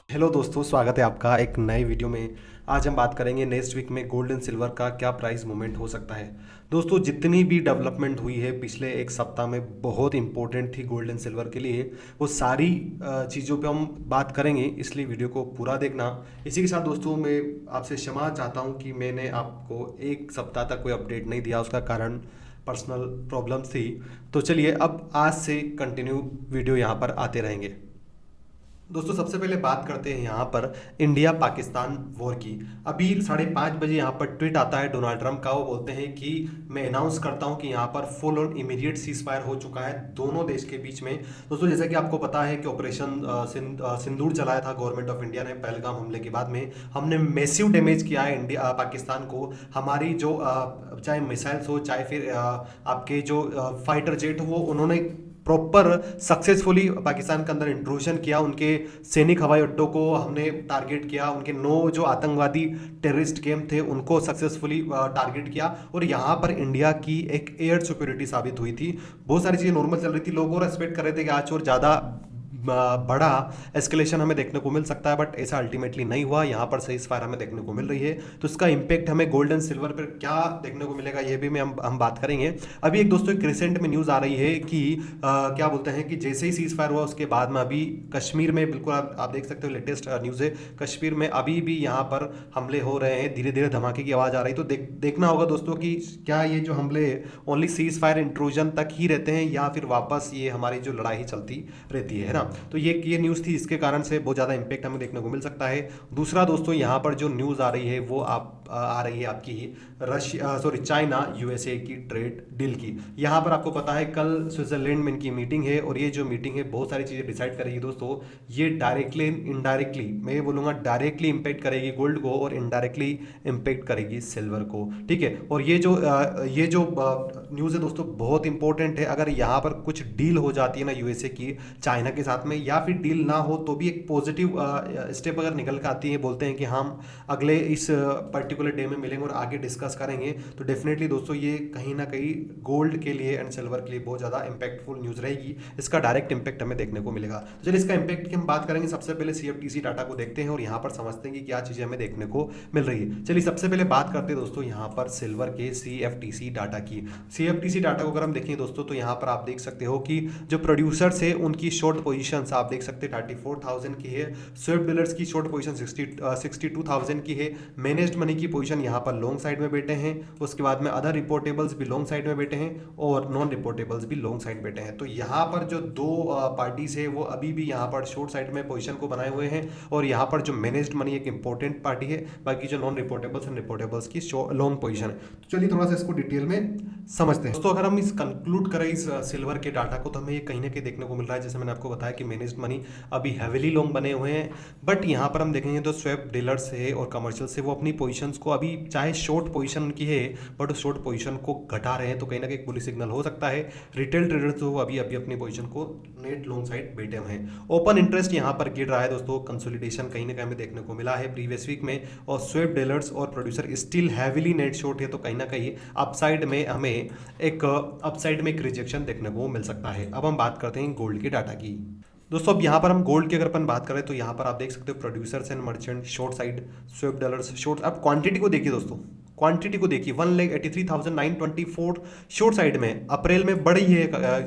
Hello दोस्तों, स्वागत है आपका एक नए वीडियो में। आज हम बात करेंगे नेक्स्ट वीक में गोल्ड एंड सिल्वर का क्या प्राइस मूवमेंट हो सकता है। दोस्तों, जितनी भी डेवलपमेंट हुई है पिछले एक सप्ताह में बहुत इंपॉर्टेंट थी गोल्ड एंड सिल्वर के लिए। वो सारी चीज़ों पे हम बात करेंगे, इसलिए वीडियो को पूरा देखना। इसी के साथ दोस्तों, मैं आपसे क्षमा चाहता हूँ कि मैंने आपको एक सप्ताह तक कोई अपडेट नहीं दिया, उसका कारण पर्सनल प्रॉब्लम्स थी। तो चलिए अब आज से कंटिन्यू वीडियो यहाँ पर आते रहेंगे। दोस्तों, सबसे पहले बात करते हैं यहाँ पर इंडिया पाकिस्तान वॉर की। अभी 5:30 बजे यहाँ पर ट्वीट आता है डोनाल्ड ट्रंप का। वो बोलते हैं कि मैं अनाउंस करता हूँ कि यहाँ पर full on immediate cease fire हो चुका है दोनों देश के बीच में। दोस्तों, जैसा कि आपको पता है कि ऑपरेशन सिंदूर चलाया था गवर्नमेंट ऑफ इंडिया ने पहलगाम हमले के बाद में। हमने मैसिव डैमेज किया है इंडिया पाकिस्तान को। हमारी जो चाहे मिसाइल्स हो, चाहे फिर आपके जो फाइटर जेट हो, वो उन्होंने प्रॉपर सक्सेसफुली पाकिस्तान के अंदर इंट्रूजन किया। उनके सैनिक हवाई अड्डों को हमने टारगेट किया। उनके 9 जो आतंकवादी टेररिस्ट कैंप थे उनको सक्सेसफुली टारगेट किया। और यहाँ पर इंडिया की एक एयर सुपरियोरिटी साबित हुई थी। बहुत सारी चीज़ें नॉर्मल चल रही थी, लोग और एक्सपेक्ट कर रहे थे कि आज और ज़्यादा बड़ा एस्केलेशन हमें देखने को मिल सकता है, बट ऐसा अल्टीमेटली नहीं हुआ। यहाँ पर सही फायर हमें देखने को मिल रही है। तो इसका इम्पैक्ट हमें गोल्ड एंड सिल्वर पर क्या देखने को मिलेगा, ये भी हम बात करेंगे। अभी एक दोस्तों, एक रिसेंट में न्यूज़ आ रही है कि क्या बोलते हैं कि जैसे ही सीज फायर हुआ उसके बाद में अभी कश्मीर में बिल्कुल आप देख सकते हो, लेटेस्ट न्यूज़ है। कश्मीर में अभी भी यहाँ पर हमले हो रहे हैं, धीरे धीरे धमाके की आवाज़ आ रही है। तो देखना होगा दोस्तों कि क्या ये जो हमले ओनली सीज फायर इंट्रूजन तक ही रहते हैं या फिर वापस ये हमारी जो लड़ाई चलती रहती है ना। तो ये न्यूज़ थी, इसके कारण से बहुत ज़्यादा इंपैक्ट हमें देखने को मिल सकता है। दूसरा दोस्तों, यहाँ पर जो न्यूज़ आ रही है वो आ रही है आपकी रशिया सॉरी चाइना यूएसए की ट्रेड डील की। यहाँ पर आपको पता है कल स्विट्जरलैंड में इनकी मीटिंग है, और ये जो मीटिंग है बहुत सारी चीज़ें डिसाइड करेगी दोस्तों। ये डायरेक्टली इनडायरेक्टली, मैं ये बोलूँगा डायरेक्टली इंपैक्ट करेगी गोल्ड को और इनडायरेक्टली इंपैक्ट करेगी सिल्वर को, ठीक है। और ये जो न्यूज़ है दोस्तों बहुत इंपॉर्टेंट है। अगर यहाँ पर कुछ डील हो जाती है ना यूएसए की चाइना के साथ में, या फिर डील ना हो तो भी एक पॉजिटिव स्टेप अगर निकल कर आती है, बोलते हैं कि हम अगले इस पर्टिकुलर डे में मिलेंगे और आगे डिस्कस करेंगे, तो डेफिनेटली दोस्तों ये कहीं ना कहीं गोल्ड के लिए एंड सिल्वर के लिए बहुत ज़्यादा इंपैक्टफुल न्यूज़ रहेगी। इसका डायरेक्ट इंपैक्ट हमें देखने को मिलेगा। तो चलिए इसका इंपैक्ट की हम बात करेंगे। सबसे पहले सीएफटीसी डाटा को देखते हैं और यहाँ पर समझते हैं कि क्या चीज़ें हमें देखने को मिल रही है। चलिए सबसे पहले बात करते हैं दोस्तों यहाँ पर सिल्वर के सीएफटीसी डाटा की। सीएफटीसी डाटा को अगर हम देखें दोस्तों, तो यहाँ पर आप देख सकते हो कि जो प्रोड्यूसर्स है उनकी शॉर्ट पोजीशन आप देख सकते हैं 34,000 की है। स्विफ्ट डीलर्स की शॉर्ट पोजीशन 62,000 की है। मैनेज्ड मनी की पोजीशन यहाँ पर लॉन्ग साइड में बैठे हैं। उसके बाद में अदर रिपोर्टेबल्स भी लॉन्ग साइड में बैठे हैं और नॉन रिपोर्टेबल्स भी लॉन्ग साइड बैठे हैं। तो यहाँ पर जो दो पार्टीज है वो अभी भी यहाँ पर शॉर्ट साइड में पोजीशन को बनाए हुए हैं, और यहाँ पर जो मैनेज्ड मनी एक इंपॉर्टेंट पार्टी है, बाकी जो नॉन रिपोर्टेबल्स एंड रिपोर्टेबल्स की लॉन्ग पोजीशन है। तो चलिए थोड़ा सा इसको डिटेल में समझते हैं दोस्तों। अगर हम इस कंक्लूड करें इस सिल्वर के डाटा को, तो हमें ये कहीं ना कहीं देखने को मिल रहा है, जैसे मैंने आपको बताया कि मैनेज्ड मनी अभी हैविली लॉन्ग बने हुए हैं। बट यहाँ पर हम देखेंगे तो स्वेप डीलर्स है और कमर्शियल से वो अपनी पोजीशंस को अभी चाहे शॉर्ट पोजीशन उनकी है बट उस शॉर्ट पोजीशन को घटा रहे हैं, तो कहीं ना कहीं बुलिश सिग्नल हो सकता है। रिटेल ट्रेडर्स जो अभी अभी अपनी पोजीशन को नेट लॉन्ग साइड बैठे हुए हैं। ओपन इंटरेस्ट यहाँ पर गिर रहा है दोस्तों, कंसोलिडेशन कहीं ना कहीं हमें देखने को मिला है प्रीवियस वीक में, और स्वेप डीलर्स और producer still heavily net short है। तो कहीं ना कहीं अपसाइड में हमें एक रिजेक्शन देखने को मिल सकता है। अब हम बात करते हैं गोल्ड के डाटा की दोस्तों। अब यहाँ पर हम गोल्ड की अगर अपन बात करें तो यहाँ पर आप देख सकते हो producers and merchant short side, Swift dollars short. अब क्वांटिटी को देखिए दोस्तों, क्वांटिटी को देखिए 1,83,924 शॉर्ट साइड में अप्रैल में बढ़ी है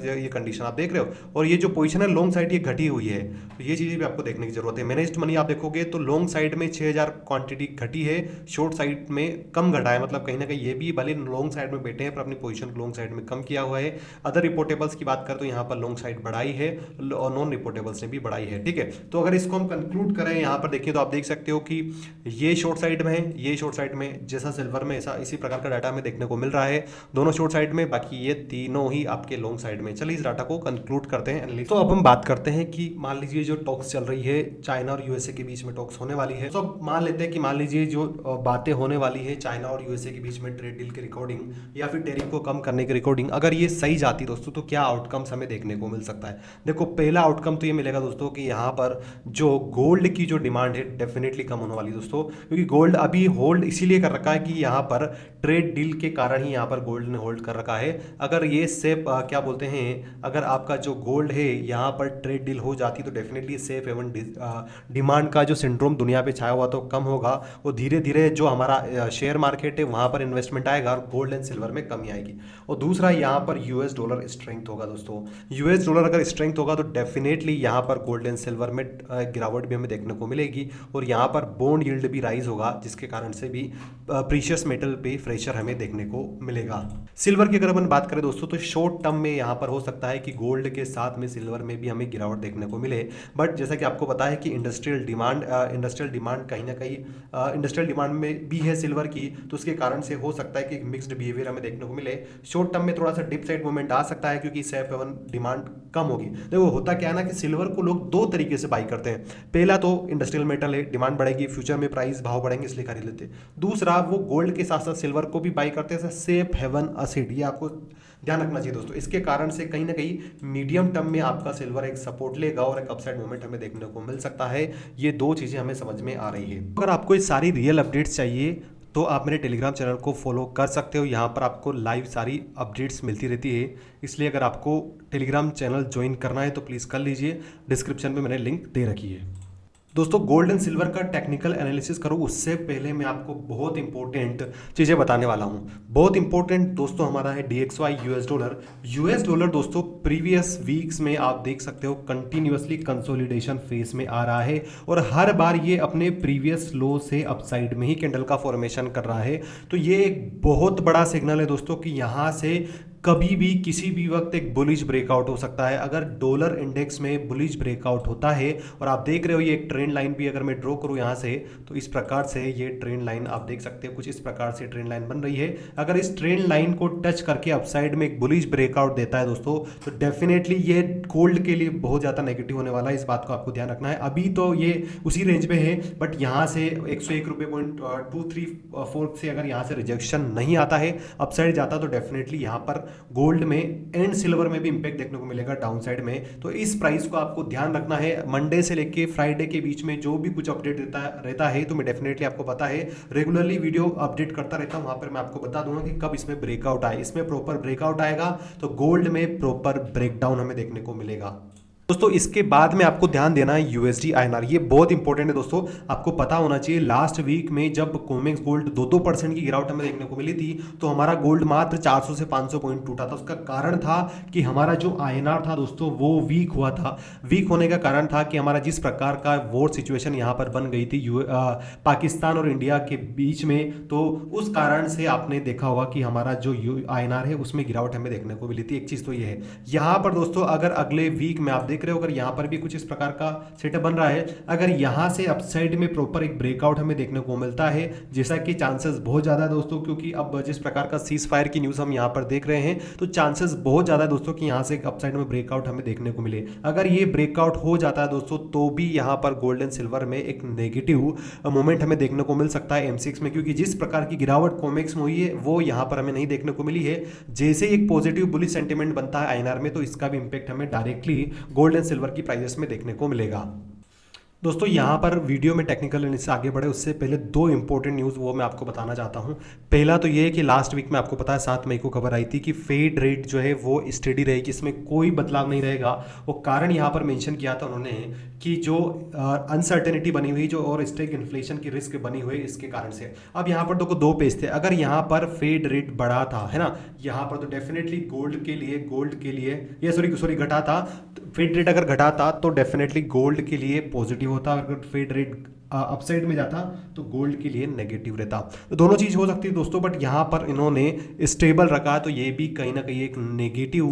ये कंडीशन आप देख रहे हो, और ये जो पोजीशन है लॉन्ग साइड ये घटी हुई है। तो ये चीज़ें भी आपको देखने की जरूरत है। मैनेज्ड मनी आप देखोगे तो लॉन्ग साइड में 6,000 क्वांटिटी घटी है, शॉर्ट साइड में कम घटा है। मतलब कहीं ना कहीं ये भी भले लॉन्ग साइड में बैठे हैं पर अपनी पोजीशन लॉन्ग साइड में कम किया हुआ है। अदर रिपोर्टेबल्स की बात करें तो यहाँ पर लॉन्ग साइड बढ़ाई है और नॉन रिपोर्टेबल्स ने भी बढ़ाई है, ठीक है। तो अगर इसको हम कंक्लूड करें यहाँ पर देखिए तो आप देख सकते हो कि ये शॉर्ट साइड में है, ये शॉर्ट साइड में, जैसा सिल्वर में ऐसा इसी प्रकार का डाटा हमें देखने को मिल रहा है, दोनों शॉर्ट साइड में, बाकी ये तीनों ही आपके लॉन्ग साइड में। चलिए इस डाटा को कंक्लूड करते हैं। तो अब हम बात करते हैं कि मान लीजिए जो टॉक्स चल रही है चाइना और यूएसए के बीच में टॉक्स होने वाली है। तो अब मान लेते हैं कि मान लीजिए जो बातें होने वाली है चाइना और यूएसए के बीच में ट्रेड डील की रिकॉर्डिंग या फिर टैरिफ को कम करने की रिकॉर्डिंग, अगर ये सही जाती दोस्तों तो क्या आउटकम्स हमें देखने को मिल सकता है। देखो, पहला आउटकम तो ये मिलेगा दोस्तों कि यहाँ पर जो गोल्ड की जो डिमांड है डेफिनेटली कम होने वाली दोस्तों, क्योंकि गोल्ड अभी होल्ड इसीलिए कर रखा है कि यहाँ पर ट्रेड डील के कारण ही यहाँ पर गोल्ड ने होल्ड कर रखा है। अगर ये सेफ क्या बोलते हैं, अगर आपका जो गोल्ड है यहाँ पर ट्रेड डील हो जाती तो डेफिनेटली सेफ एवं डिमांड का जो सिंड्रोम दुनिया पे छाया हुआ तो कम होगा, और धीरे धीरे जो हमारा शेयर मार्केट है वहाँ पर इन्वेस्टमेंट आएगा और गोल्ड एंड सिल्वर में कमी आएगी। और दूसरा यहाँ पर यूएस डॉलर स्ट्रेंथ होगा दोस्तों। यूएस डॉलर अगर स्ट्रेंथ होगा तो डेफिनेटली यहाँ पर गोल्ड एंड सिल्वर में गिरावट भी हमें देखने को मिलेगी, और यहाँ पर बॉन्ड यील्ड भी राइज होगा, जिसके कारण से भी प्रीशियस मेटल पे प्रेशर हमें देखने को मिलेगा। सिल्वर की अगर अपन बात करें दोस्तों तो शॉर्ट टर्म में यहाँ पर हो सकता है कि गोल्ड के साथ में सिल्वर में भी हमें गिरावट देखने को मिले, बट जैसा कि आपको पता है कि इंडस्ट्रियल डिमांड कहीं ना कहीं इंडस्ट्रियल डिमांड में भी है सिल्वर की, तो उसके कारण से हो सकता है कि मिक्स्ड बिहेवियर हमें देखने को मिले। शॉर्ट टर्म में थोड़ा सा डिप साइड मूवमेंट आ सकता है क्योंकि सेफ हेवन डिमांड कम होगी। देखो होता क्या है ना कि सिल्वर को लोग दो तरीके से बाई करते हैं। पहला तो इंडस्ट्रियल मेटल है, डिमांड बढ़ेगी, फ्यूचर में प्राइस भाव बढ़ेंगे इसलिए खरीद लेते हैं। दूसरा वो गोल्ड के साथ साथ सिल्वर को भी बाई करते हैं, सेफ हेवन एसेट। ये आपको ध्यान रखना चाहिए दोस्तों। इसके कारण से कहीं ना कहीं मीडियम टर्म में आपका सिल्वर एक सपोर्ट लेगा और एक अपसाइड मूवमेंट हमें देखने को मिल सकता है। ये दो चीजें हमें समझ में आ रही है। अगर आपको ये सारी रियल अपडेट्स चाहिए तो आप मेरे टेलीग्राम चैनल को फॉलो कर सकते हो। यहाँ पर आपको लाइव सारी अपडेट्स मिलती रहती है, इसलिए अगर आपको टेलीग्राम चैनल ज्वाइन करना है तो प्लीज़ कर लीजिए। डिस्क्रिप्शन में मैंने लिंक दे रखी है। दोस्तों गोल्ड एंड सिल्वर का टेक्निकल एनालिसिस करूँ उससे पहले मैं आपको बहुत इंपॉर्टेंट चीज़ें बताने वाला हूँ। बहुत इंपॉर्टेंट दोस्तों हमारा है DXY US dollar. US dollar दोस्तों प्रीवियस वीक्स में आप देख सकते हो कंटिन्यूअसली कंसोलिडेशन फेज में आ रहा है, और हर बार ये अपने प्रीवियस लो से अपसाइड में ही कैंडल का फॉर्मेशन कर रहा है। तो ये एक बहुत बड़ा सिग्नल है दोस्तों कि यहाँ से कभी भी किसी भी वक्त एक बुलिश ब्रेकआउट हो सकता है। अगर डॉलर इंडेक्स में बुलिश ब्रेकआउट होता है, और आप देख रहे हो ये एक ट्रेंड लाइन भी अगर मैं ड्रॉ करूं यहाँ से तो इस प्रकार से ये ट्रेंड लाइन आप देख सकते हो, कुछ इस प्रकार से ट्रेंड लाइन बन रही है। अगर इस ट्रेंड लाइन को टच करके अपसाइड में एक बुलिश ब्रेकआउट देता है दोस्तों तो डेफिनेटली ये गोल्ड के लिए बहुत ज़्यादा नेगेटिव होने वाला है। इस बात को आपको ध्यान रखना है। अभी तो ये उसी रेंज में है, बट यहाँ से 101 रुपये पॉइंट 234 से अगर यहाँ से रिजेक्शन नहीं आता है, अपसाइड जाता तो डेफिनेटली यहाँ पर गोल्ड में एंड सिल्वर में भी इंपैक्ट देखने को मिलेगा डाउन साइड में। तो इस प्राइस को आपको ध्यान रखना है। मंडे से लेके फ्राइडे के बीच में जो भी कुछ अपडेट रहता है तो मैं डेफिनेटली आपको पता है रेगुलरली वीडियो अपडेट करता रहता हूं। वहां पर मैं आपको बता दूंगा कि कब इसमें ब्रेकआउट आए। इसमें प्रॉपर ब्रेकआउट आएगा तो गोल्ड में प्रॉपर ब्रेकडाउन हमें देखने को मिलेगा। दोस्तों इसके बाद में आपको ध्यान देना है USD INR। ये बहुत इंपॉर्टेंट है दोस्तों, आपको पता होना चाहिए। लास्ट वीक में जब कोमेक्स गोल्ड 2% की गिरावट हमें देखने को मिली थी तो हमारा गोल्ड मात्र 400 से 500 पॉइंट टूटा था। उसका कारण था कि हमारा जो INR था दोस्तों वो वीक हुआ था। वीक होने का कारण था कि हमारा जिस प्रकार का वॉर सिचुएशन यहाँ पर बन गई थी पाकिस्तान और इंडिया के बीच में, तो उस कारण से आपने देखा होगा कि हमारा जो INR है उसमें गिरावट हमें देखने को मिली थी। एक चीज़ तो ये है। यहाँ पर दोस्तों अगर अगले वीक में आप देख रहे हो अगर यहाँ पर भी कुछ इस प्रकार का सेटअप बन रहा है, अगर यहाँ से अपसाइड में प्रॉपर एक ब्रेकआउट हमें देखने को मिलता है, जैसा कि चांसेस बहुत ज़्यादा है दोस्तों, क्योंकि अब जिस प्रकार का सीज फायर की न्यूज़ हम यहाँ पर देख रहे हैं तो चांसेस बहुत ज़्यादा है दोस्तों कि यहाँ से एक अपसाइड में ब्रेकआउट हमें देखने को मिले। अगर ये ब्रेकआउट हो जाता है दोस्तों तो भी यहाँ पर गोल्ड एंड सिल्वर में एक नेगेटिव मोमेंट हमें देखने को मिल सकता है M6 में, क्योंकि जिस प्रकार की गिरावट कोमेक्स में हुई है वो यहाँ पर हमें नहीं देखने को मिली है। जैसे एक पॉजिटिव बुलिश सेंटीमेंट बनता है INR में तो इसका भी इंपैक्ट हमें डायरेक्टली गोल्ड एंड सिल्वर की प्राइसेस में देखने को मिलेगा। दोस्तों यहाँ पर वीडियो में टेक्निकल एनालिसिस आगे बढ़े उससे पहले दो इंपॉर्टेंट न्यूज़ वो मैं आपको बताना चाहता हूँ। पहला तो ये है कि लास्ट वीक में आपको पता है 7 मई को खबर आई थी कि फेड रेट जो है वो स्टेडी रहेगी, इसमें कोई बदलाव नहीं रहेगा। वो कारण यहाँ पर मेंशन किया था उन्होंने कि जो अनसर्टेनिटी बनी हुई जो और स्टेक इन्फ्लेशन की रिस्क बनी हुई इसके कारण से। अब यहाँ पर देखो दो पेज थे। अगर यहाँ पर फेड रेट बढ़ा था है ना यहाँ पर तो डेफिनेटली गोल्ड के लिए ये सॉरी घटा था। फेड रेट अगर घटा था तो डेफिनेटली गोल्ड के लिए पॉजिटिव होता, अगर फेड रेट अपसाइड में जाता तो गोल्ड के लिए नेगेटिव रहता। तो दोनों चीज़ हो सकती है दोस्तों, बट यहाँ पर इन्होंने स्टेबल रखा तो ये भी कहीं ना कहीं एक नेगेटिव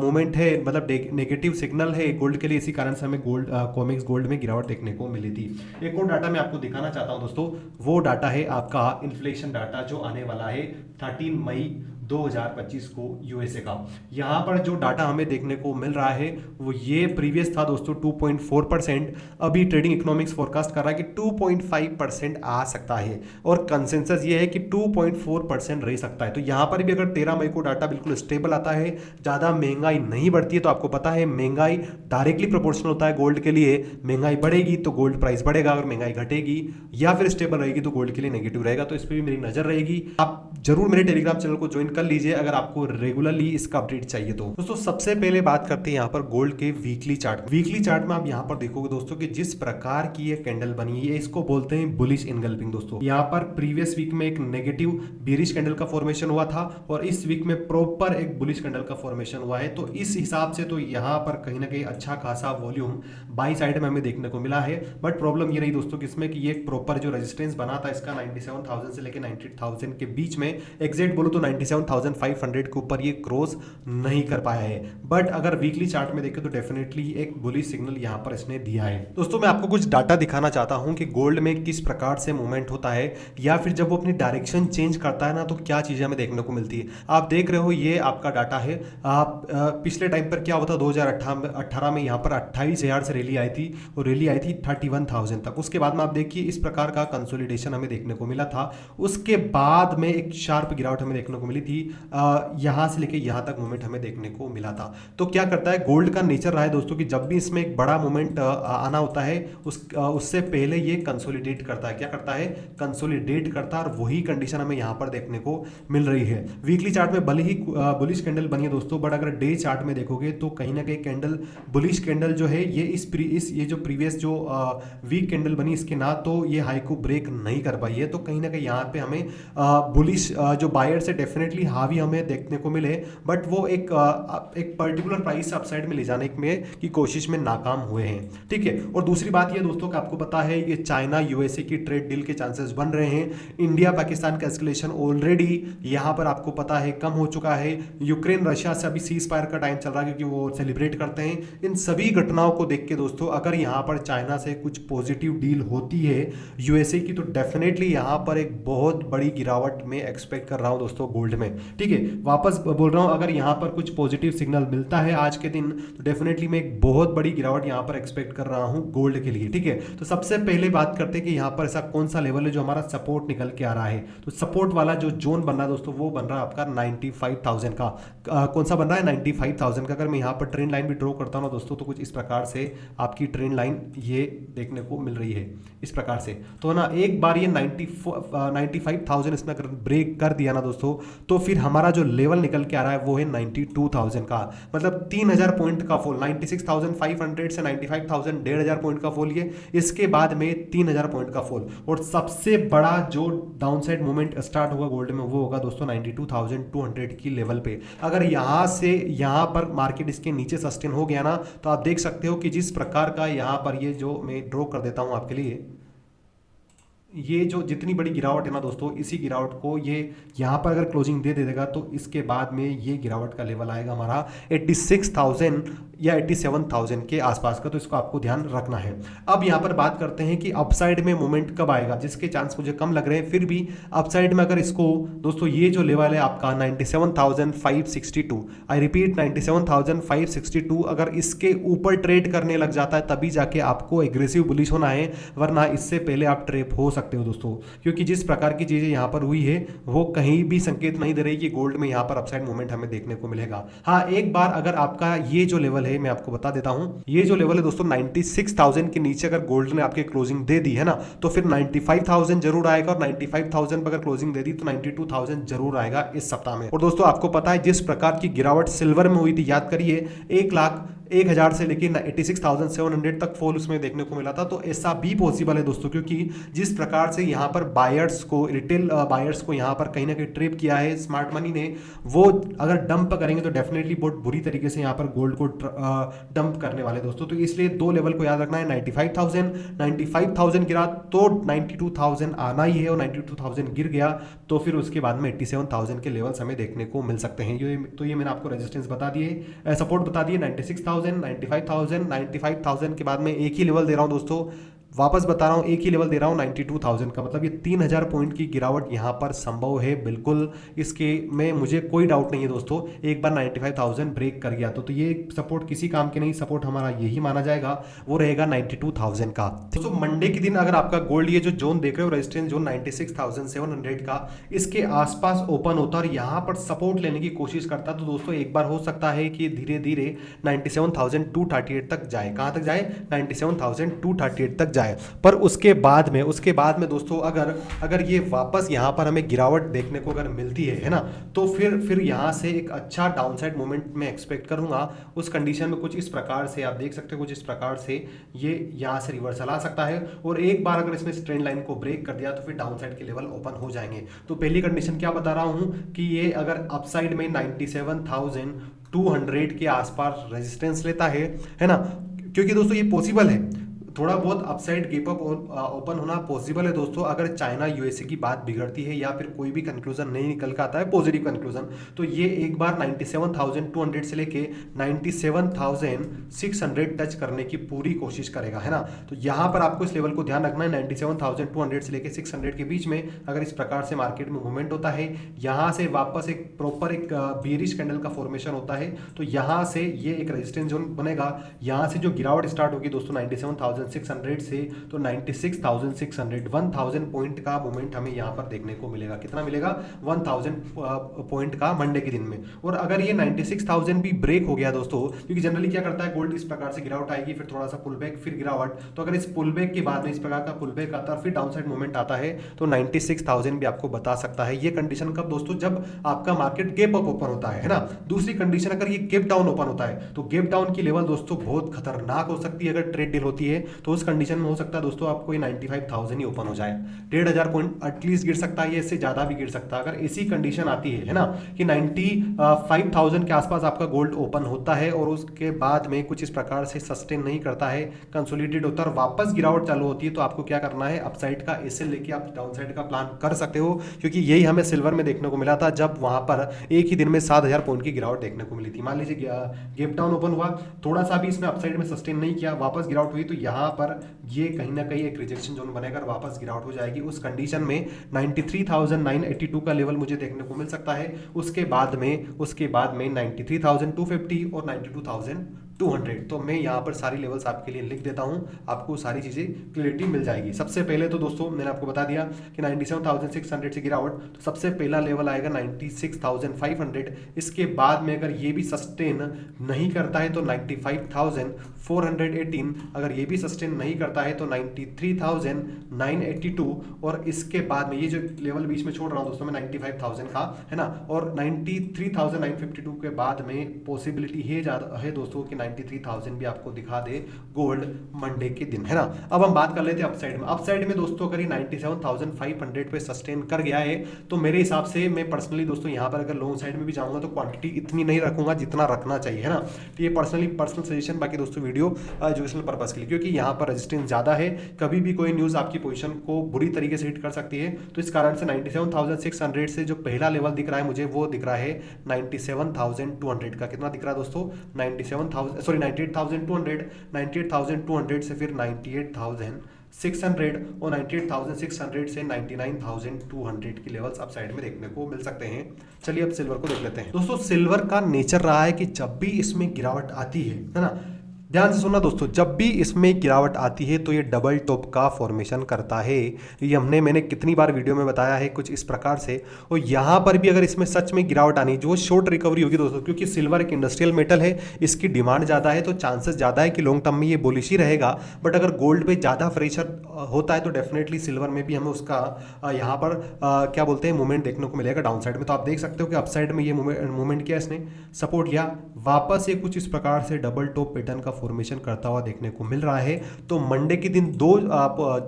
मोमेंट है, मतलब नेगेटिव सिग्नल है गोल्ड के लिए। इसी कारण से हमें गोल्ड कोमेक्स गोल्ड में गिरावट देखने को मिली थी। एक और डाटा मैं आपको दिखाना चाहता हूँ दोस्तों, वो डाटा है आपका इन्फ्लेशन डाटा जो आने वाला है 13 मई 2025 को यूएसए का। यहाँ पर जो डाटा हमें देखने को मिल रहा है वो ये प्रीवियस था दोस्तों 2.4%, अभी ट्रेडिंग इकोनॉमिक्स फोरकास्ट कर रहा है कि 2.5% आ सकता है और कंसेंसस ये है कि 2.4% रह सकता है। तो यहाँ पर भी अगर 13 मई को डाटा बिल्कुल स्टेबल आता है, ज़्यादा महंगाई नहीं बढ़ती है, तो आपको पता है महंगाई डायरेक्टली प्रोपोर्शनल होता है गोल्ड के लिए, महंगाई बढ़ेगी तो गोल्ड प्राइस बढ़ेगा, अगर महंगाई घटेगी या फिर स्टेबल रहेगी तो गोल्ड के लिए नेगेटिव रहेगा। तो इस पर भी मेरी नजर रहेगी। आप जरूर मेरे टेलीग्राम चैनल को ज्वाइन कर लीजिए अगर आपको रेगुलरली इसका अपडेट चाहिए तो। दोस्तों सबसे पहले बात करते हैं यहाँ पर गोल्ड के वीकली चार्ट। वीकली चार्ट में आप यहाँ पर देखोगे दोस्तों कि जिस प्रकार की ये कैंडल बनी है इसको बोलते हैं बुलिश इनगल्फिंग। दोस्तों यहाँ पर प्रीवियस वीक में एक नेगेटिव बेरिश कैंडल का फॉर्मेशन हुआ था और इस वीक में प्रॉपर एक बुलिश कैंडल का फॉर्मेशन हुआ है। तो इस हिसाब से तो यहाँ पर कहीं ना कहीं अच्छा खासा वॉल्यूम बाई साइड में हमें देखने को मिला है। बट प्रॉब्लम ये रही दोस्तों किसमें कि ये प्रॉपर जो रेजिस्टेंस बना था इसका 97,000 से लेकर 98,000 के बीच में, एग्जैक्ट बोलो तो 97,500 के ऊपर ये क्रॉस नहीं कर पाया है। बट अगर वीकली चार्ट में देखें तो डेफिनेटली एक बुलिश सिग्नल यहां पर इसने दिया है। दोस्तों मैं आपको कुछ डाटा दिखाना चाहता हूं कि गोल्ड में किस प्रकार से मूवमेंट होता है या फिर जब वो अपनी डायरेक्शन चेंज करता है ना तो क्या चीजें हमें देखने को मिलती है। आप देख रहे हो ये आपका डाटा है। आप पिछले टाइम पर क्या हुआ था 2018 में यहाँ पर 28,000 से रैली आई थी और रैली आई थी 31,000 तक। उसके बाद में आप देखिए इस प्रकार का कंसोलिडेशन हमें देखने को मिला था। उसके बाद में एक शार्प गिरावट हमें देखने को मिली थी, यहां से लेके यहां तक मूवमेंट हमें देखने को मिला था। तो क्या करता है गोल्ड का नेचर रहा है दोस्तों कि जब भी इसमें एक बड़ा मूवमेंट आना होता है उससे पहले ये कंसोलिडेट करता है। क्या करता है? कंसोलिडेट करता है और वही कंडीशन हमें यहां पर देखने को मिल रही है। वीकली चार्ट में भले ही बुलिश कैंडल बनी है दोस्तों, बट अगर डे चार्ट में देखोगे तो कहीं ना कहीं कैंडल बुलिश कैंडल जो है ये जो प्रीवियस जो वीक कैंडल बनी इसके ना तो ये हाई को ब्रेक नहीं कर पाई है। तो कहीं ना कहीं यहाँ पे हमें बुलिश जो बायर से डेफिनेटली हावी हमें देखने को मिले, बट वो एक पर्टिकुलर प्राइस अपसाइड में ले जाने में की कोशिश में नाकाम हुए हैं। ठीक है। और दूसरी बात ये दोस्तों कि आपको पता है ये चाइना यूएसए की ट्रेड डील के चांसेस बन रहे हैं। इंडिया पाकिस्तान का एस्केलेशन ऑलरेडी यहाँ पर आपको पता है कम हो चुका है। यूक्रेन रशिया से अभी सीज फायर का टाइम चल रहा है क्योंकि वो सेलिब्रेट करते हैं। इन सभी घटनाओं को देख के दोस्तों अगर यहाँ पर चाइना से कुछ पॉजिटिव डील होती है यूएसए की तो डेफिनेटली यहाँ पर एक बहुत बड़ी गिरावट में एक्सपेक्ट कर रहा हूँ दोस्तों गोल्ड में। ठीक है। वापस बोल रहा हूँ अगर यहाँ पर कुछ पॉजिटिव सिग्नल मिलता है आज के दिन तो डेफिनेटली मैं एक बहुत बड़ी गिरावट यहाँ पर एक्सपेक्ट कर रहा हूँ गोल्ड के लिए। ठीक है। तो सबसे पहले बात करते हैं कि यहाँ पर ऐसा कौन सा लेवल है जो हमारा सपोर्ट निकल के आ रहा है। तो सपोर्ट वाला जो जोन बन रहा है दोस्तों वो बन रहा है आपका 95,000 का। कौन सा बन रहा है? 95,000 का। अगर मैं यहाँ पर ट्रेंड लाइन भी ड्रॉ करता हूँ ना दोस्तों तो कुछ इस प्रकार से आपकी ट्रेंड लाइन ये देखने को मिल रही है इस प्रकार से। तो ना एक बार ये 95,000 इसने अगर ब्रेक कर दिया ना दोस्तों तो फिर हमारा जो लेवल निकल के आ रहा है वो है 92,000 का। मतलब 3,000 पॉइंट का फॉल, 96,500 से 95,000 1,500 पॉइंट का फॉल ये, इसके बाद में 3,000 पॉइंट का फॉल। और सबसे बड़ा जो डाउनसाइड मूवमेंट स्टार्ट होगा गोल्ड में वो होगा दोस्तों 92,200 की लेवल पे। अगर यहां से यहां पर मार्केट इसके नीचे सस्टेन हो गया ना तो आप देख सकते हो कि जिस प्रकार का यहां पर ये जो मैं ड्रॉ कर देता हूं आपके लिए, ये जो जितनी बड़ी गिरावट है ना दोस्तों इसी गिरावट को ये यहाँ पर अगर क्लोजिंग दे देगा तो इसके बाद में ये गिरावट का लेवल आएगा हमारा 86,000 या 87,000 के आसपास का। तो इसको आपको ध्यान रखना है। अब यहाँ पर बात करते हैं कि अपसाइड में मोमेंट कब आएगा, जिसके चांस मुझे कम लग रहे हैं। फिर भी अपसाइड में अगर इसको दोस्तों ये जो लेवल है आपका 97,562, आई रिपीट 97,562, अगर इसके ऊपर ट्रेड करने लग जाता है तभी जाके आपको एग्रेसिव बुलिश होना है, वरना इससे पहले आप ट्रैप हो सकते हो दोस्तों। क्योंकि जिस प्रकार की चीजें यहाँ पर हुई है वो कहीं भी संकेत नहीं दे रही कि गोल्ड में यहाँ पर अपसाइड मूवमेंट हमें देखने को मिलेगा। हाँ, एक बार अगर आपका ये जो लेवल है मैं आपको बता देता हूं, ये जो लेवल है दोस्तों 96,000 के नीचे अगर गोल्ड ने आपके क्लोजिंग दे दी है ना तो फिर 95,000 जरूर आएगा और 95,000 पर अगर क्लोजिंग दे दी तो 92,000 जरूर आएगा इस सप्ताह में। और दोस्तों आपको पता है जिस प्रकार की गिरावट सिल्वर में हुई थी, याद करिए 1,01,000 से लेकर 86,700 तक फॉल उसमें देखने को मिला था। तो ऐसा भी पॉसिबल है दोस्तों क्योंकि जिस प्रकार से यहाँ पर बायर्स को, रिटेल बायर्स को यहाँ पर कहीं ना कहीं ट्रिप किया है स्मार्ट मनी ने, वो अगर डंप करेंगे तो डेफिनेटली बहुत बुरी तरीके से यहाँ पर गोल्ड को डंप करने वाले दोस्तों। तो इसलिए दो लेवल को याद रखना है, 95,000 गिरा तो 92,000 आना ही है और 92,000 गिर गया तो फिर उसके बाद में 87,000 के लेवल्स हमें देखने को मिल सकते हैं। ये मैंने आपको रेजिस्टेंस बता दिए, सपोर्ट बता दिए 96,000, 95,000 के बाद में एक ही लेवल दे रहा हूं दोस्तों वापस बता रहा हूँ, एक ही लेवल दे रहा हूँ 92,000 का, मतलब ये 3,000 पॉइंट की गिरावट यहाँ पर संभव है बिल्कुल। इसके में मुझे कोई डाउट नहीं है दोस्तों। एक बार 95,000 ब्रेक कर गया तो ये सपोर्ट किसी काम के नहीं, सपोर्ट हमारा यही माना जाएगा, वो रहेगा 92,000 का। दोस्तों मंडे के दिन अगर आपका गोल्ड ये जो जोन देख रहे हो रेजिस्टेंस जोन 96,700 का, इसके आसपास ओपन होता और यहाँ पर सपोर्ट लेने की कोशिश करता तो दोस्तों एक बार हो सकता है कि धीरे धीरे 97,238 तक जाए। कहाँ तक जाए? 97,238 तक जाए। पर उसके बाद में दोस्तों अगर ये वापस यहाँ पर हमें गिरावट देखने को अगर मिलती है ना, तो फिर यहाँ से एक अच्छा डाउनसाइड मोमेंट में एक्सपेक्ट करूंगा। उस कंडीशन में कुछ इस प्रकार से आप देख सकते हो, कुछ इस प्रकार से ये यहाँ से रिवर्सल आ सकता है और एक बार अगर इसने ट्रेंड लाइन को ब्रेक कर दिया तो फिर डाउनसाइड के लेवल ओपन हो जाएंगे। तो पहली कंडीशन क्या बता रहा हूं कि ये अगर अपसाइड में 97,200 के आसपास रेजिस्टेंस लेता है ना, क्योंकि दोस्तों ये पॉसिबल है, थोड़ा बहुत अपसाइड गैप अप ओपन होना पॉसिबल है दोस्तों। अगर चाइना यूएसए की बात बिगड़ती है या फिर कोई भी कंक्लूजन नहीं निकल के आता है पॉजिटिव कंक्लूजन, तो ये एक बार 97,200 से लेके 97,600 टच करने की पूरी कोशिश करेगा, है ना। तो यहाँ पर आपको इस लेवल को ध्यान रखना है, 97,200 से लेके 600 के बीच में अगर इस प्रकार से मार्केट में मूवमेंट होता है, यहाँ से वापस एक प्रॉपर एक बेयरिश कैंडल का फॉर्मेशन होता है, तो यहाँ से ये एक रेजिस्टेंस जोन बनेगा। यहाँ से जो गिरावट स्टार्ट होगी दोस्तों 97,600 से, तो 96,600 1000 पॉइंट का मूवमेंट हमें यहाँ पर देखने को मिलेगा। कितना मिलेगा? 1000 पॉइंट का मंडे के दिन में। और अगर ये 96,000 भी ब्रेक हो गया दोस्तों, क्योंकि जनरली क्या करता है गोल्ड इस प्रकार से गिरावट आएगी, फिर थोड़ा सा पुल बैक, फिर गिरावट, तो अगर इस पुल बैक के बाद में इस प्रकार का पुल बैक आता है फिर डाउनसाइड मूवमेंट आता है, तो 96,000 भी आपको बता सकता है। ये कंडीशन कब दोस्तों? जब आपका मार्केट गैप अप ओपन होता है ना। दूसरी कंडीशन अगर ये गैप डाउन ओपन होता है, तो गैप डाउन की लेवल दोस्तों बहुत खतरनाक हो सकती है। अगर ट्रेड डील होती है तो उस कंडीशन में हो सकता है दोस्तों आपको ये 95,000 ही ओपन हो जाए, 1,500 पॉइंट एटलीस्ट गिर सकता है, ये इससे ज्यादा भी गिर सकता है। अगर ऐसी कंडीशन आती है ना कि 95,000 के आसपास आपका गोल्ड ओपन होता है और उसके बाद में कुछ इस प्रकार से सस्टेन नहीं करता है, कंसोलिडेट होता है और वापस गिरावट चालू होती है, तो आपको क्या करना है? अपसाइड का एसएल लेके आप डाउनसाइड का प्लान कर सकते हो, क्योंकि यही हमें सिल्वर में देखने को मिला था जब वहां पर एक ही दिन में 7,000 पॉइंट की गिरावट देखने को मिली थी। मान लीजिए गैप डाउन ओपन हुआ, थोड़ा सा भी इसमें अपसाइड में सस्टेन नहीं किया, वापस गिरावट हुई, तो यहाँ पर ये कहीं ना कहीं एक रिजेक्शन जोन बनेगा, वापस गिरावट हो जाएगी। उस कंडीशन में 93,982 का लेवल मुझे देखने को मिल सकता है। उसके बाद में 93,250 और 92,200। तो मैं यहाँ पर सारी लेवल्स आपके लिए लिख देता हूँ, आपको सारी चीज़ें क्लियरिटी मिल जाएगी। सबसे पहले तो दोस्तों मैंने आपको बता दिया कि 97,600 से गिरावट, तो सबसे पहला लेवल आएगा 96,500। इसके बाद में अगर ये भी सस्टेन नहीं करता है तो 95,418, अगर ये भी सस्टेन नहीं करता है तो 93,982, और इसके बाद में ये जो लेवल बीच में छोड़ रहा हूँ दोस्तों मैं 95,000 का, है ना, और 93,952 के बाद में पॉसिबिलिटी है दोस्तों कि 93,000 भी आपको दिखा दे गोल्ड मंडे के दिन, है ना। अब हम बात कर लेते हैं अपसाइड में। अपसाइड में दोस्तों अगर ये 97,500 पे सस्टेन कर गया है तो मेरे हिसाब से मैं पर्सनली दोस्तों यहाँ पर अगर लॉन्ग साइड में भी जाऊंगा तो क्वांटिटी इतनी नहीं रखूंगा जितना रखना चाहिए, है ना। तो ये पर्सनल सजेशन, बाकी दोस्तों वीडियो एजुकेशनल पर्पस के लिए, क्योंकि यहाँ पर रेजिस्टेंस ज्यादा है, कभी भी कोई न्यूज आपकी पोजीशन को बुरी तरीके से हिट कर सकती है। तो इस कारण से 97,600 से जो पहला लेवल दिख रहा है मुझे, वो दिख रहा है 97,200 का। कितना दिख रहा है दोस्तों? 98,200, 98,200 से फिर 98,600 और 98,600 से 99,200 की लेवल्स अप साइड में देखने को मिल सकते हैं। चलिए अब सिल्वर को देख लेते हैं। दोस्तों सिल्वर का नेचर रहा है कि जब भी इसमें गिरावट आती है ना, ध्यान से सुनना दोस्तों, जब भी इसमें गिरावट आती है तो ये डबल टॉप का फॉर्मेशन करता है। ये मैंने कितनी बार वीडियो में बताया है कुछ इस प्रकार से। और यहाँ पर भी अगर इसमें सच में गिरावट आनी, जो शॉर्ट रिकवरी होगी दोस्तों, क्योंकि सिल्वर एक इंडस्ट्रियल मेटल है, इसकी डिमांड ज़्यादा है, तो चांसेस ज़्यादा है कि लॉन्ग टर्म में ये बुलिश ही रहेगा। बट अगर गोल्ड पे ज़्यादा प्रेशर होता है तो डेफिनेटली सिल्वर में भी हमें उसका यहाँ पर क्या बोलते हैं मूवमेंट देखने को मिलेगा डाउन साइड में। तो आप देख सकते हो कि अपसाइड में ये मूवमेंट किया, इसने सपोर्ट किया, वापस ये कुछ इस प्रकार से डबल टॉप पैटर्न का फॉर्मेशन करता हुआ देखने को मिल रहा है। तो मंडे के दिन दो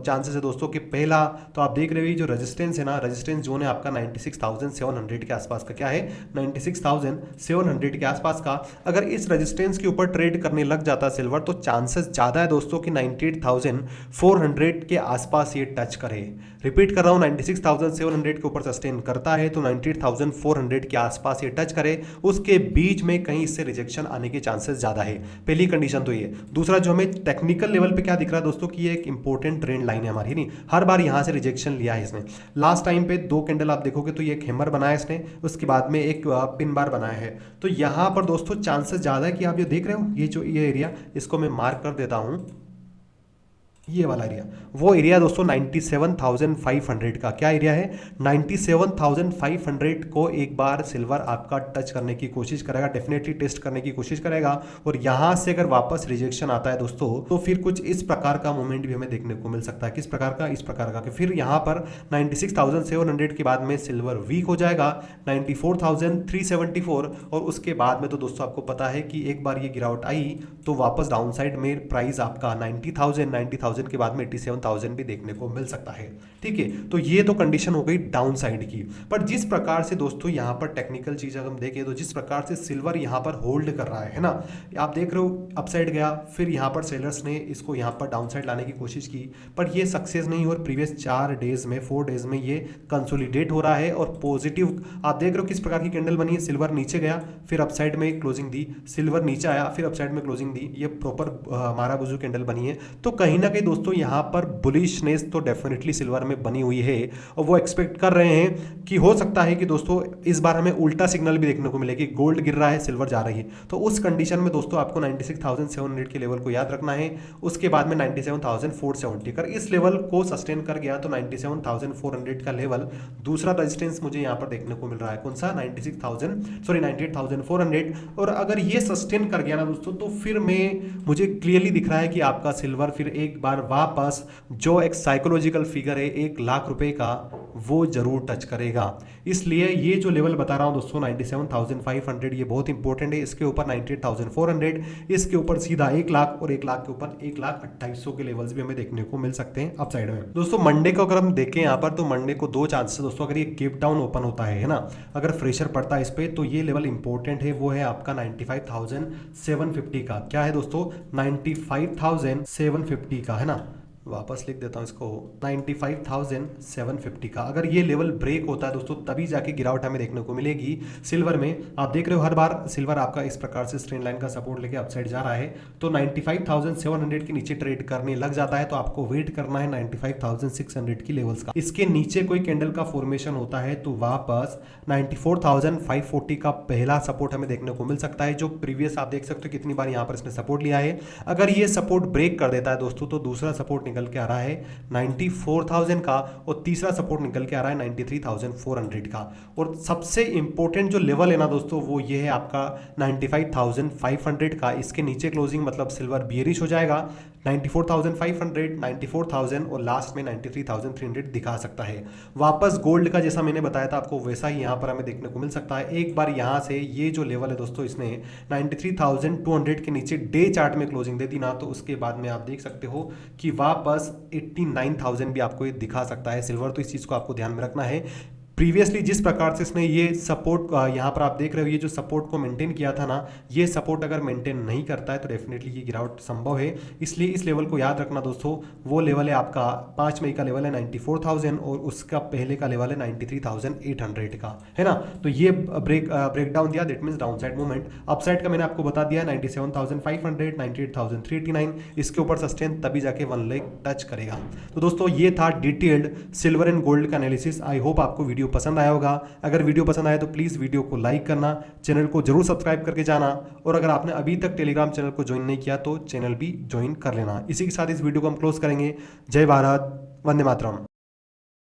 चांसेस है दोस्तों कि पहला तो आप देख रहे हो जो रेजिस्टेंस है ना, रेजिस्टेंस जोन है आपका 96,700 के आसपास का। क्या है? 96,700 के आसपास का। अगर इस रेजिस्टेंस के ऊपर ट्रेड करने लग जाता है सिल्वर तो चांसेस ज्यादा है दोस्तों कि 98,400 के आसपास ये टच करे। रिपीट कर रहा हूं, 96,700 के ऊपर सस्टेन करता है तो 98,400 के आसपास ये टच करे, उसके बीच में कहीं इससे रिजेक्शन आने के चांसेस ज्यादा है। पहली कंडीशन कंडीशन तो ये। दूसरा जो हमें टेक्निकल लेवल पे क्या दिख रहा है दोस्तों कि ये एक इंपॉर्टेंट ट्रेंड लाइन है हमारी, नहीं हर बार यहाँ से रिजेक्शन लिया है इसने। लास्ट टाइम पे 2 कैंडल आप देखोगे तो ये एक हैमर बनाया इसने, उसके बाद में एक पिन बार बनाया है। तो यहाँ पर दोस्तों चांसेस ज़्यादा है कि आप जो देख रहे हो ये जो ये एरिया, इसको मैं मार्क कर देता हूँ, ये वाला एरिया, वो एरिया दोस्तों 97,500 का। क्या एरिया है? 97,500 को एक बार सिल्वर आपका टच करने की कोशिश करेगा, डेफिनेटली टेस्ट करने की कोशिश करेगा। और यहां से अगर वापस रिजेक्शन आता है दोस्तों तो फिर कुछ इस प्रकार का मूवमेंट भी हमें देखने को मिल सकता है। किस प्रकार का? इस प्रकार का कि फिर यहां पर 96,700 के बाद में सिल्वर वीक हो जाएगा 94,374, और उसके बाद में तो दोस्तों आपको पता है कि एक बार ये गिरावट आई तो वापस डाउन साइड में प्राइस आपका 90,000 के बाद में 87,000 भी देखने को मिल सकता है। ठीक है, तो ये तो कंडीशन हो गई डाउन साइड की। पर जिस प्रकार से दोस्तों यहाँ पर टेक्निकल चीज अगर हम देखें तो जिस प्रकार से सिल्वर यहाँ पर होल्ड कर रहा है ना, आप देख रहे हो अपसाइड गया, फिर यहाँ पर सेलर्स ने इसको यहाँ पर डाउन साइड लाने की कोशिश की, पर ये सक्सेस नहीं हुई। और प्रीवियस 4 डेज में 4 डेज में ये कंसोलिडेट हो रहा है और पॉजिटिव आप देख रहे हो किस प्रकार की कैंडल बनी है। सिल्वर नीचे गया, फिर अपसाइड में क्लोजिंग दी, सिल्वर नीचे आया, फिर अपसाइड में क्लोजिंग दी, ये प्रॉपर हमारा बुजू कैंडल बनी है। तो कहीं ना कहीं दोस्तों यहाँ पर बुलिशनेस तो डेफिनेटली सिल्वर में बनी हुई है, और वो एक्सपेक्ट कर रहे हैं कि हो सकता है कि दोस्तों इस बार हमें उल्टा सिग्नल भी देखने को मिले कि गोल्ड गिर रहा है, सिल्वर जा रही है। तो उस कंडीशन में दोस्तों आपको 96,700 के लेवल को याद रखना है, उसके बाद में 97,470। कर इस लेवल को सस्टेन कर गया तो 97,400 का लेवल दूसरा रेजिस्टेंस मुझे यहाँ पर देखने को मिल रहा है। कौन सा? 98,400। और अगर ये सस्टेन कर गया ना दोस्तों तो फिर मुझे क्लियरली दिख रहा है कि आपका सिल्वर फिर एक बार वापस जो एक साइकोलॉजिकल फिगर है 1 लाख रुपए का, वो जरूर टच करेगा। इसलिए ये जो लेवल बता रहा हूं दोस्तों 97,500 ये बहुत इंपॉर्टेंट है। इसके ऊपर 98,400, इसके ऊपर सीधा 1 लाख, और 1 लाख के ऊपर 1,28,000 के लेवल्स भी हमें देखने को मिल सकते हैं अप साइड में। दोस्तों मंडे को अगर हम देखें यहाँ पर तो मंडे को 2 चांसेस दोस्तों, अगर ये गैप डाउन ओपन होता है ना, अगर फ्रेशर पड़ता है इस पे तो ये लेवल इंपॉर्टेंट है, वो है आपका 95,750 का। क्या है दोस्तों? 95,750 का है ना, वापस लिख देता हूं इसको, 95,750 का। अगर ये लेवल ब्रेक होता है दोस्तों तभी जाके गिरावट हमें देखने को मिलेगी सिल्वर में। आप देख रहे हो हर बार सिल्वर आपका इस प्रकार से स्ट्रेट लाइन का सपोर्ट लेके अपसाइड जा रहा है, तो 95,700 के नीचे ट्रेड करने लग जाता है तो आपको वेट करना है 95,600 की लेवल्स का। इसके नीचे कोई कैंडल का फॉर्मेशन होता है तो वापस 94,540 का पहला सपोर्ट हमें देखने को मिल सकता है, जो प्रीवियस आप देख सकते हो कितनी बार यहाँ पर इसने सपोर्ट लिया है। अगर ये सपोर्ट ब्रेक कर देता है दोस्तों तो दूसरा सपोर्ट निकल के आ रहा है 94,000 का, और तीसरा सपोर्ट निकल के आ रहा है 93,400 का। और सबसे इंपॉर्टेंट जो लेवल है ना दोस्तों वो ये है आपका 95,500 का। इसके नीचे क्लोजिंग मतलब सिल्वर बियरिश हो जाएगा, 94,500, 94,000 और लास्ट में 93,300 दिखा सकता है। वापस गोल्ड का जैसा मैंने बताया था आपको वैसा ही यहाँ पर हमें देखने को मिल सकता है। एक बार यहाँ से ये जो लेवल है दोस्तों इसने 93,200 के नीचे डे चार्ट में क्लोजिंग दे दी ना, तो उसके बाद में आप देख सकते हो कि वापस 89,000 भी आपको ये दिखा सकता है सिल्वर। तो इस चीज़ को आपको ध्यान में रखना है। प्रीवियसली जिस प्रकार से इसने ये सपोर्ट यहाँ पर आप देख रहे हो ये जो सपोर्ट को मेंटेन किया था ना, ये सपोर्ट अगर मेंटेन नहीं करता है तो डेफिनेटली ये गिरावट संभव है। इसलिए इस लेवल को याद रखना दोस्तों। वो लेवल है आपका 5 मई का लेवल है 94,000 और उसका पहले का लेवल है 93,800 का, है ना। तो ये ब्रेक डाउन दिया, that means down side movement. Upside का मैंने आपको बता दिया 97,500, 98,389, इसके ऊपर सस्टेन तभी जाके 1 लाख टच करेगा। तो दोस्तों ये था डिटेल्ड सिल्वर एंड गोल्ड का एनालिसिस। आई होप आपको वीडियो पसंद आया होगा। अगर वीडियो पसंद आया तो प्लीज़ वीडियो को लाइक करना, चैनल को जरूर सब्सक्राइब करके जाना, और अगर आपने अभी तक टेलीग्राम चैनल को ज्वाइन नहीं किया तो चैनल भी ज्वाइन कर लेना। इसी के साथ इस वीडियो को हम क्लोज करेंगे। जय भारत, वंदे मातरम।